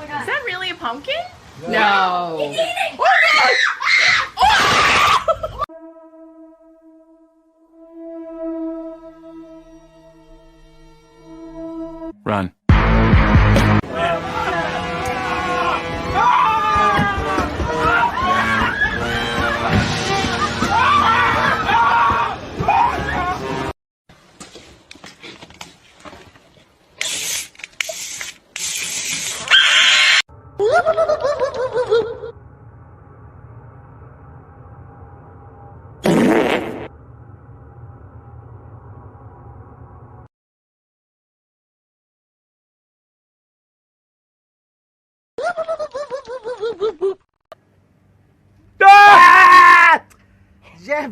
my God. Is that really a pumpkin? No. He's eating! Run.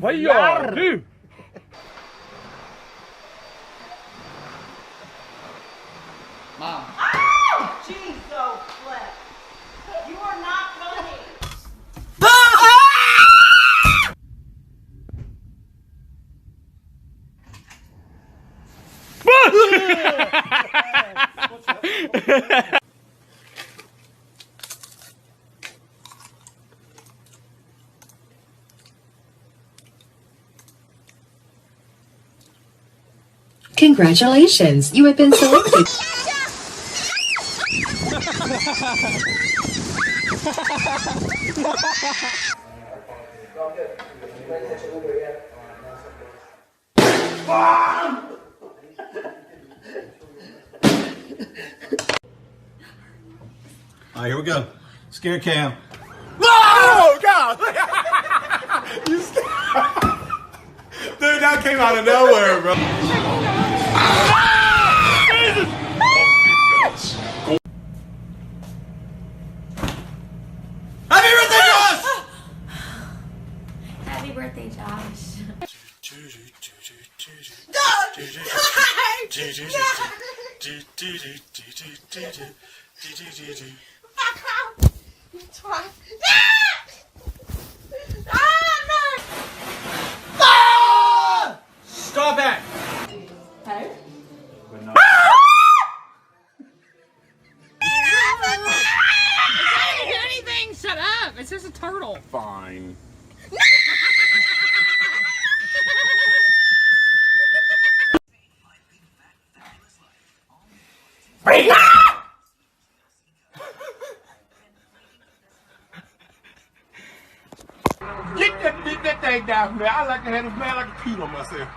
भैया जी Mom. Oh! Jeez, so flip. You are not funny. Congratulations, you have been selected. All right, here we go. Scare cam. Oh God! You scared. Dude, that came out of nowhere, bro. Happy birthday, Josh! Happy birthday, Josh. Stop that! Hey? Anything? Shut up! It's just a turtle. Fine. Get that thing down from there. I like to have it smell like a peat on myself.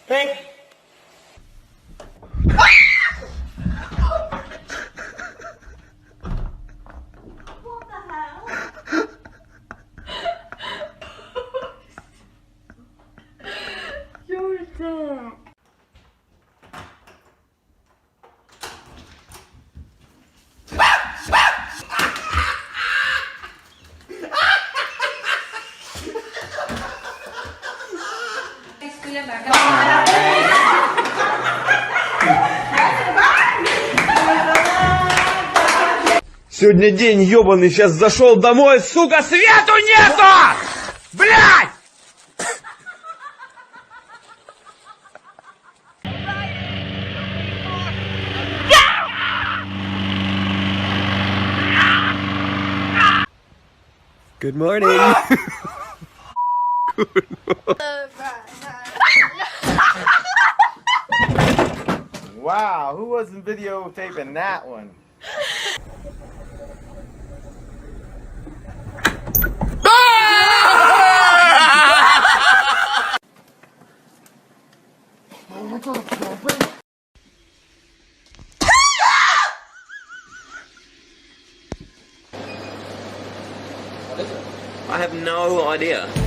Hey. What the hell? You're a dick. Сегодня день ёбаный, сейчас зашел домой, сука, свету нету! Блядь! Good morning. Wow, who wasn't videotaping that one? I have no idea.